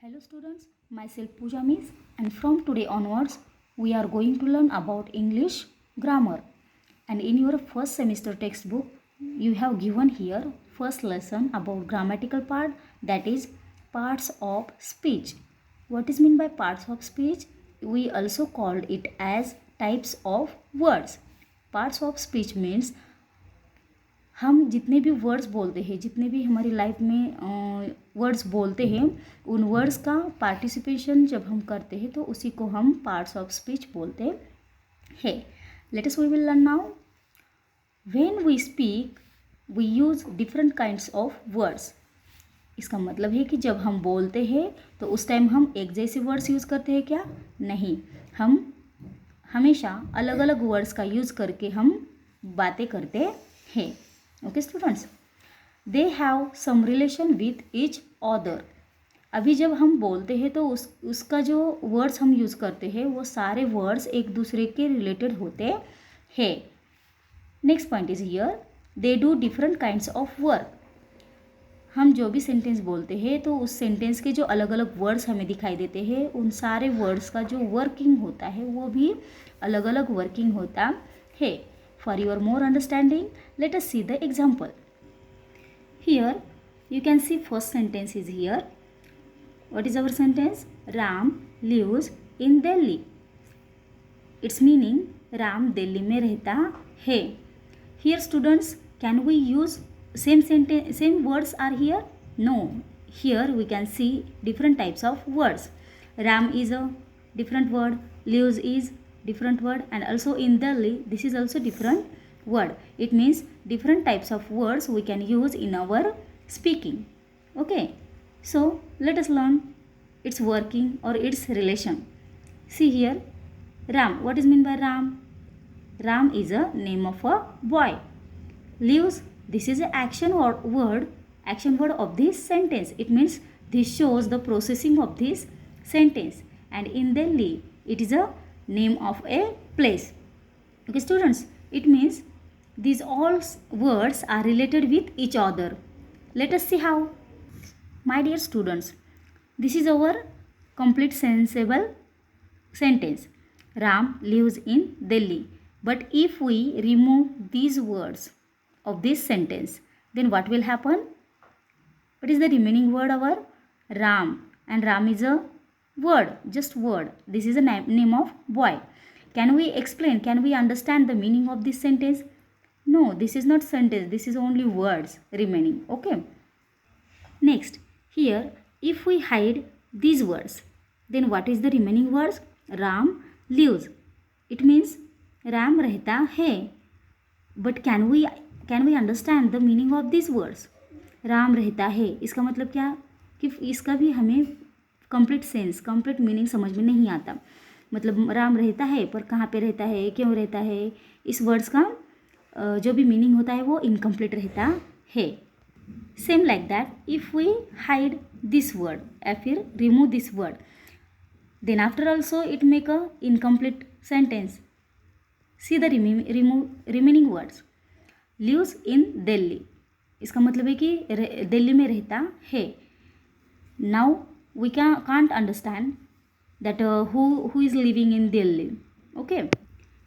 Hello students, myself Pooja Miss, and from today onwards we are going to learn about English grammar. And in your first semester textbook you have given here first lesson about grammatical part, that is parts of speech. What is meant by parts of speech? We also called it as types of words. Parts of speech means हम जितने भी words बोलते हैं, जितने भी हमारी life में words बोलते हैं, उन वर्ड्स का पार्टिसिपेशन जब हम करते हैं तो उसी को हम पार्ट्स ऑफ स्पीच बोलते हैं. Let us we will learn now. When we speak we use different kinds of words. इसका मतलब है कि जब हम बोलते हैं तो उस टाइम हम एक जैसे वर्ड्स यूज़ करते हैं क्या? नहीं, हम हमेशा अलग अलग वर्ड्स का यूज़ करके हम बातें करते हैं. Okay students, they have some relation with each other. अभी जब हम बोलते हैं तो उसका जो वर्ड्स हम यूज़ करते हैं वो सारे वर्ड्स एक दूसरे के रिलेटेड होते हैं. Next point is here, they do different kinds of work. हम जो भी सेंटेंस बोलते हैं तो उस सेंटेंस के जो अलग अलग वर्ड्स हमें दिखाई देते हैं, उन सारे वर्ड्स का जो वर्किंग होता है वो भी अलग अलग वर्किंग होता है. For your more understanding, let us see the example. Here you can see first sentence is here. What is our sentence? Ram lives in Delhi. Its meaning, Ram Delhi में रहता है. Here students, can we use same sentence, same words are here? No. Here we can see different types of words. Ram is a different word, lives is different word, and also in Delhi this is also different word. It means different types of words we can use in our speaking. Okay, so let us learn its working or its relation. See here, Ram. What is meant by Ram? Ram is a name of a boy. Lives, this is an action or action word of this sentence. It means this shows the processing of this sentence. And in Delhi it is a name of a place. Okay students, it means these all words are related with each other. Let us see how. My dear students, this is our complete sensible sentence. Ram lives in Delhi. But if we remove these words of this sentence, then what will happen? What is the remaining word? Our Ram. And Ram is a word, just word. This is a name of boy. Can we explain, can we understand the meaning of this sentence? No, this is not sentence, this is only words remaining. Okay, next here, if we hide these words, then what is the remaining words? Ram lives. It means Ram रहता है. But can we understand the meaning of these words? Ram रहता है, इसका मतलब क्या कि इसका भी हमें कंप्लीट सेंस, कंप्लीट मीनिंग समझ में नहीं आता. मतलब राम रहता है पर कहाँ पे रहता है, क्यों रहता है, इस वर्ड्स का जो भी मीनिंग होता है वो इनकम्प्लीट रहता है. Same like that, if we hide this word या फिर remove this word, then after also it make a incomplete sentence. See the remaining words. Lives in Delhi, इसका मतलब है कि दिल्ली में रहता है. Now we can't understand that who is living in Delhi. Okay,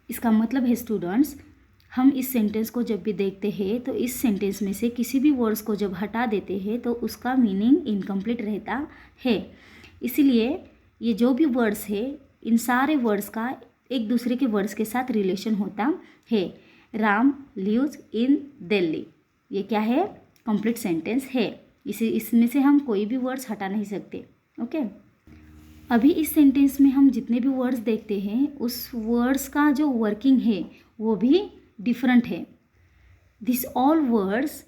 इसका मतलब है स्टूडेंट्स, हम इस सेंटेंस को जब भी देखते हैं तो इस सेंटेंस में से किसी भी वर्ड्स को जब हटा देते हैं तो उसका मीनिंग इनकम्प्लीट रहता है. इसीलिए ये जो भी वर्ड्स है, इन सारे वर्ड्स का एक दूसरे के वर्ड्स के साथ रिलेशन होता है. राम लिव्स इन दिल्ली, ये क्या है? कंप्लीट सेंटेंस है. इसमें से हम कोई भी वर्ड्स हटा नहीं सकते. ओके, अभी इस सेंटेंस में हम जितने भी वर्ड्स देखते हैं उस वर्ड्स का जो वर्किंग है वो भी डिफरेंट है. This all words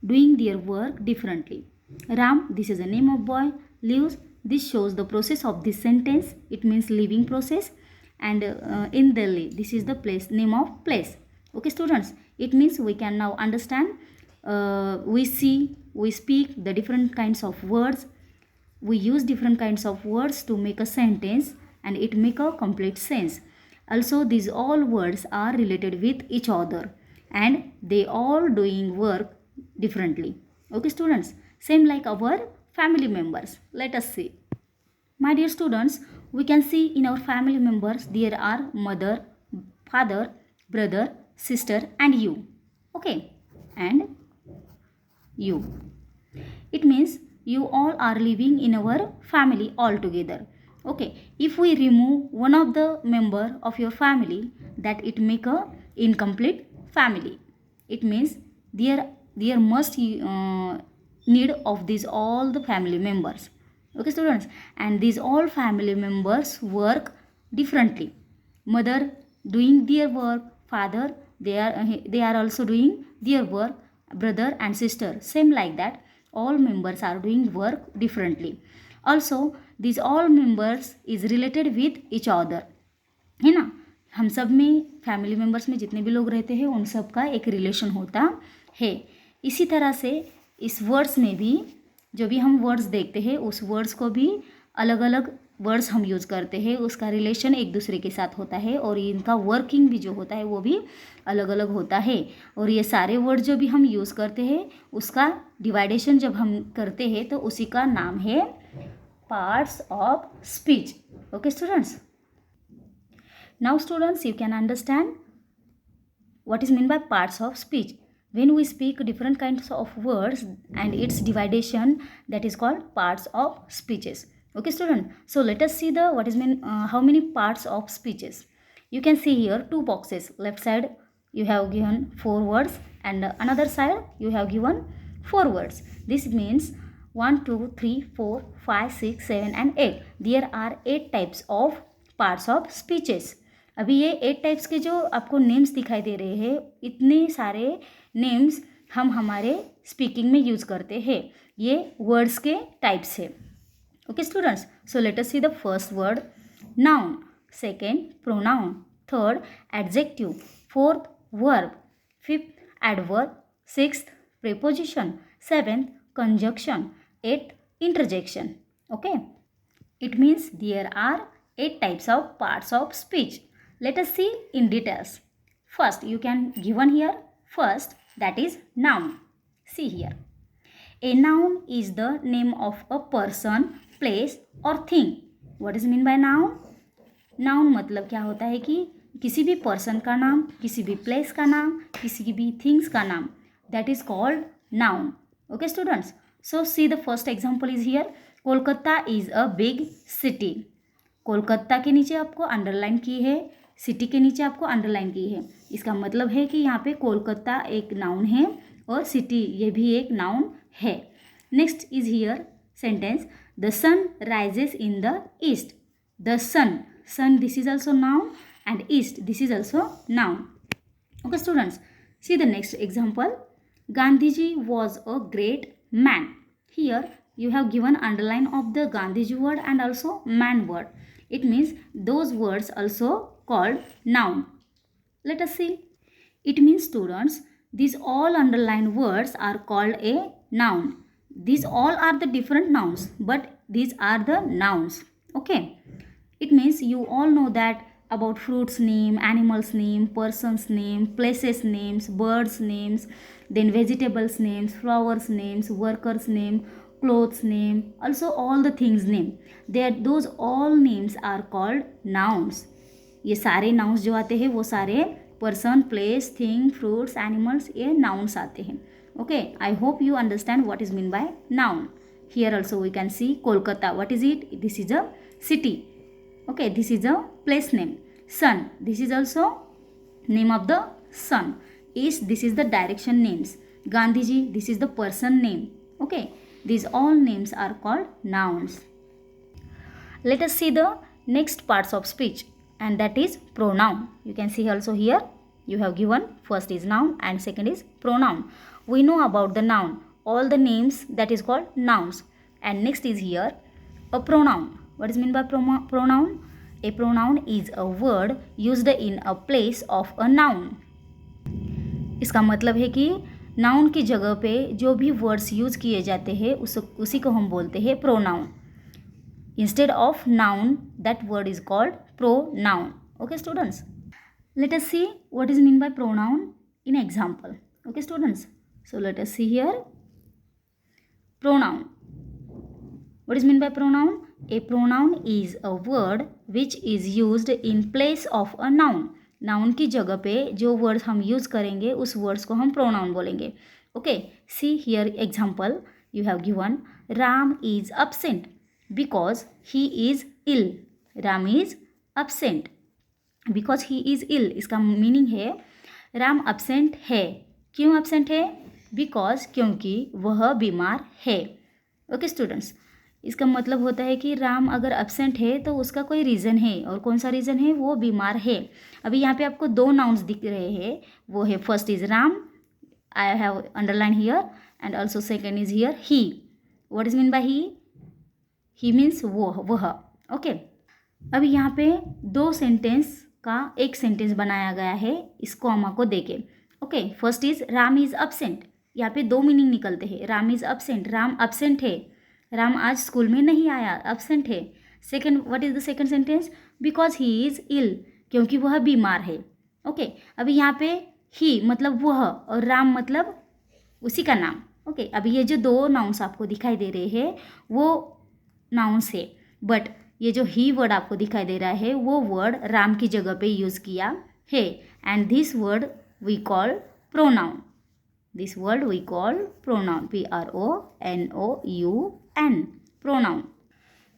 doing their work differently. Ram, this is a name of boy. Lives, this shows the process of this sentence, it means living process. And in Delhi, this is the place, name of place. Okay students, it means we can now understand, we see, we speak the different kinds of words, we use different kinds of words to make a sentence and it make a complete sense. Also these all words are related with each other and they all doing work differently. Okay students, same like our family members. Let us see. My dear students, we can see in our family members there are mother, father, brother, sister and you. Okay, and you. It means you all are living in our family all together. Okay, if we remove one of the member of your family, that it make a incomplete family. It means there must need of these all the family members. Okay students, and these all family members work differently. Mother doing their work, father they are also doing their work, brother and sister same like that. All members are doing work differently. Also these all members is related with each other, है ना. हम सब में family members में जितने भी लोग रहते हैं उन सब का एक रिलेशन होता है. इसी तरह से इस वर्ड्स में भी जो भी हम वर्ड्स देखते हैं उस वर्ड्स को भी अलग अलग वर्ड्स हम यूज़ करते हैं, उसका रिलेशन एक दूसरे के साथ होता है और इनका वर्किंग भी जो होता है वो भी अलग अलग होता है. और ये सारे वर्ड जो भी हम यूज़ करते हैं उसका डिवाइडेशन जब हम करते हैं तो उसी का नाम है parts of speech. Okay students, now students you can understand what is meant by parts of speech. When we speak different kinds of words and its division, that is called parts of speeches. Okay student, so let us see the what is mean how many parts of speeches. You can see here two boxes. Left side you have given 4 words and another side you have given 4 words. This means 1 2 3 4 5 6 7 and 8. There are 8 types of parts of speeches. अभी ये 8 types के जो आपको names दिखाई दे रहे हैं, इतने सारे नेम्स हम हमारे स्पीकिंग में यूज़ करते हैं. ये वर्ड्स के टाइप्स है. Okay students, so let us see the first word noun, second pronoun, third adjective, fourth verb, fifth adverb, sixth preposition, seventh conjunction, eighth interjection. Okay, it means there are 8 types of parts of speech. Let us see in details. First you can given here first, that is noun. See here, a noun is the name of a person, place or thing. What is mean by noun? Noun मतलब क्या होता है कि किसी भी person का नाम, किसी भी प्लेस का नाम, किसी भी थिंग्स का नाम, that is called noun. Okay students, so see the first example is here. Kolkata is a big city. Kolkata के नीचे आपको अंडरलाइन की है, सिटी के नीचे आपको अंडरलाइन की है. इसका मतलब है कि यहाँ पे कोलकाता एक नाउन है और सिटी ये भी एक नाउन है. Next is here sentence, the sun rises in the east. The sun, sun this is also noun and east this is also noun. Okay students, see the next example, Gandhiji was a great man. Here you have given underline of the Gandhiji word and also man word. It means those words also called noun. Let us see. It means students, these all underlined words are called a noun. These all are the different nouns, but these are the nouns. Okay. It means you all know that about fruits name, animals name, persons name, places names, birds names, then vegetables names, flowers names, workers name, clothes name, also all the things name. Those all names are called nouns. ये सारे nouns जो आते हैं वो सारे person, place, thing, fruits, animals ये nouns आते हैं. Okay, I hope you understand what is mean by noun. Here also we can see Kolkata. What is it? This is a city. Okay, this is a place name. Sun, this is also name of the sun. East, this is the direction names. Gandhiji, this is the person name. Okay, these all names are called nouns. Let us see the next parts of speech, and that is pronoun. You can see also here you have given first is noun and second is pronoun. We know about the noun, all the names that is called nouns. And next is here a pronoun. What is mean by pronoun? A pronoun is a word used in a place of a noun. इसका मतलब है कि noun की जगह पे जो भी words use किए जाते हैं उसी को हम बोलते हैं pronoun. Instead of noun that word is called pronoun. Okay students, let us see what is mean by pronoun in example. Okay students, so let us see here pronoun. What is meant by pronoun? A pronoun is a word which is used in place of a noun. Noun की जगह पे जो word हम use करेंगे उस words को हम pronoun बोलेंगे. Okay, see here example you have given. Ram is absent because he is ill. Ram is absent because he is ill. इसका मीनिंग है राम absent है. क्यों absent है? बिकॉज क्योंकि वह बीमार है. ओके स्टूडेंट्स, इसका मतलब होता है कि राम अगर absent है तो उसका कोई रीज़न है. और कौन सा रीज़न है? वो बीमार है. अभी यहाँ पे आपको दो नाउन्स दिख रहे हैं. वो है first is Ram, I have underline here, and also second is here he. What is mean by he? He means वह. ओके, अभी यहाँ पे दो सेंटेंस का एक सेंटेंस बनाया गया है इस कॉमा को देके. Okay, first is Ram is absent. यहाँ पे दो मीनिंग निकलते हैं. Ram is absent, Ram absent है. राम आज स्कूल में नहीं आया, absent है. Second, what is the second sentence? Because he is ill, क्योंकि वह बीमार है. ओके, अभी यहाँ पे ही मतलब वह और राम मतलब उसी का नाम. ओके, अभी ये जो दो नाउन्स आपको दिखाई दे रहे हैं वो नाउन्स है, बट ये जो ही वर्ड आपको दिखाई दे रहा है वो वर्ड राम की जगह पे यूज़ किया है. And this word we call pronoun. This word we call pronoun. PRONOUN, pronoun.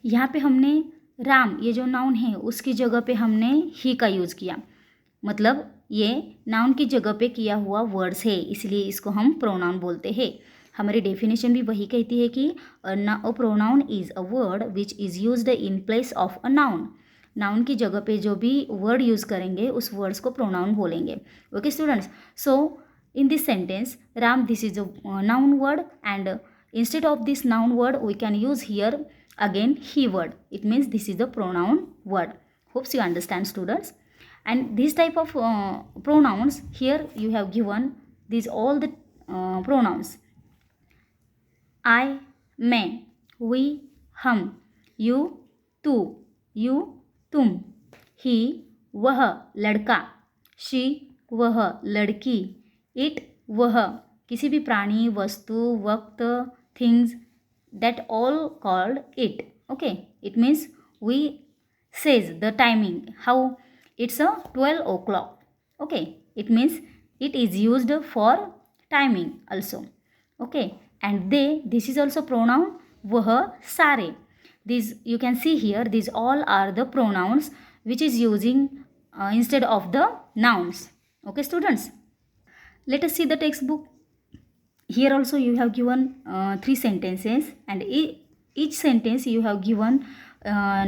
यहाँ पे हमने राम ये जो नाउन है उसकी जगह पे हमने ही का यूज़ किया. मतलब ये नाउन की जगह पे किया हुआ वर्ड्स है, इसलिए इसको हम प्रोनाउन बोलते हैं. हमारी डेफिनेशन भी वही कहती है कि a pronoun is a word which is used in place of a noun. Noun की जगह पे जो भी वर्ड यूज़ करेंगे उस वर्ड्स को प्रोनाउन बोलेंगे. Okay students, so in this sentence ram, this is a noun word, and instead of this noun word we can use here again he word. It means this is the pronoun word. Hopes you understand students. And this type of pronouns here you have given these all the pronouns. I, मैं, we, हम, you, तू, you, तुम, he, वह, लड़का, she, वह, लड़की, it, वह, किसी भी प्राणी, वस्तु, वक्त, things, that all called it. Okay, it means we says the timing how it's 12 o'clock. Okay, it means it is used for timing also. Okay, and they, this is also pronoun. वह, सारे. This you can see here, this all are the pronouns which is using instead of the nouns. Okay students, let us see the textbook. Here also you have given 3 sentences, and each sentence you have given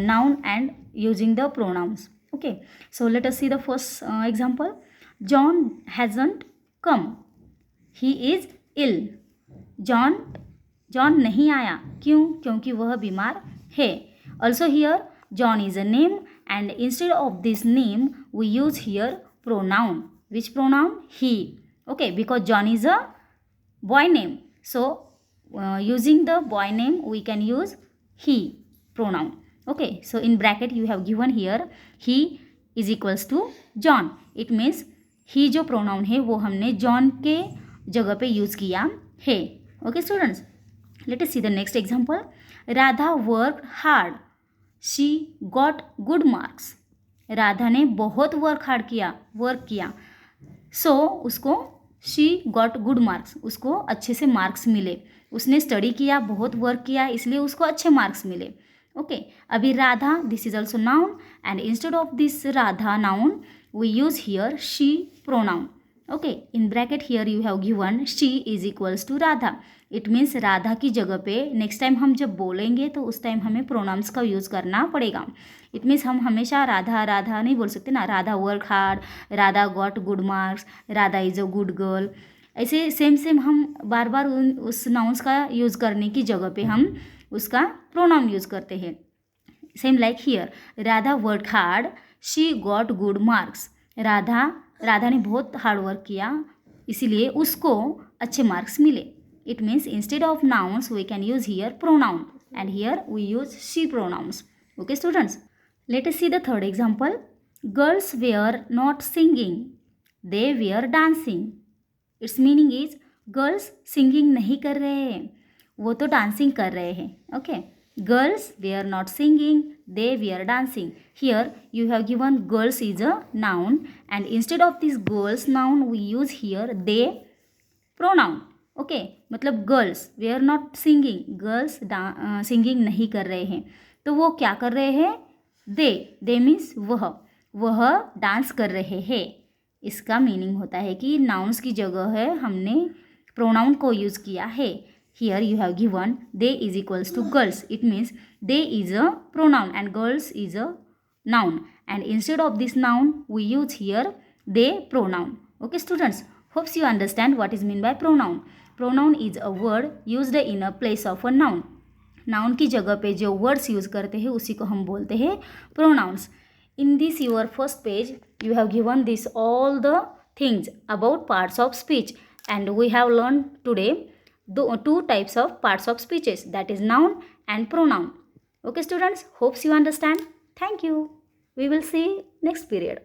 noun and using the pronouns. Okay, so let us see the first example. John hasn't come, he is ill. John नहीं आया. क्यों? क्योंकि वह बीमार है. Also here John is a name, and instead of this name we use here pronoun. Which pronoun? He. Okay, because John is a boy name, so using the boy name we can use he pronoun. Okay, so in bracket you have given here he is equals to John. It means he जो pronoun है वो हमने John के जगह पे use किया है. Okay students, let us see the next example. Radha worked hard, she got good marks. Radha ने बहुत वर्क किया, सो उसको शी गॉट गुड मार्क्स, उसको अच्छे से मार्क्स मिले. उसने स्टडी किया, बहुत वर्क किया, इसलिए उसको अच्छे मार्क्स मिले. ओके, अभी Radha, this is also noun, and instead of this Radha noun we use here she pronoun. Okay, in bracket here you have given she is equals to Radha. It means Radha की जगह पे नेक्स्ट टाइम हम जब बोलेंगे तो उस टाइम हमें प्रोनाउंस का यूज़ करना पड़ेगा. इट मीन्स हम हमेशा राधा राधा नहीं बोल सकते ना. Radha work hard, Radha got good marks, Radha is a good girl. ऐसे सेम हम बार बार उस नाउंस का यूज़ करने की जगह पे हम उसका प्रोनाउन यूज़ करते हैं. Same like here, Radha work hard, she got good marks. Radha ने बहुत हार्ड वर्क किया, इसीलिए उसको अच्छे मार्क्स मिले. It means instead of nouns we can use here pronoun, and here we use she pronouns. Okay students, let us see the third example. Girls were not singing, they were dancing. Its meaning is girls singing नहीं कर रहे हैं, वो तो dancing कर रहे हैं. Okay, Girls were not singing, they were dancing. Here you have given girls is a noun, and instead of this girls noun we use here they pronoun. Okay मतलब गर्ल्स वे are not singing, girls singing नहीं कर रहे हैं, तो वो क्या कर रहे हैं, दे मीन्स वह डांस कर रहे हैं. इसका मीनिंग होता है कि नाउन्स की जगह है हमने प्रोनाउन को यूज़ किया है. Here you have given they is equals to girls, it means they is a pronoun and girls is a noun, and instead of this noun we use here they pronoun. Okay students, hopes you understand what is mean by pronoun. Pronoun is a word used in a place of a noun. Noun की जगह पे जो words use करते हैं उसी को हम बोलते हैं pronounce. In this your first page you have given this all the things about parts of speech, and we have learned today the two types of parts of speeches, that is noun and pronoun. Okay students, hopes you understand. Thank you. We will see next period.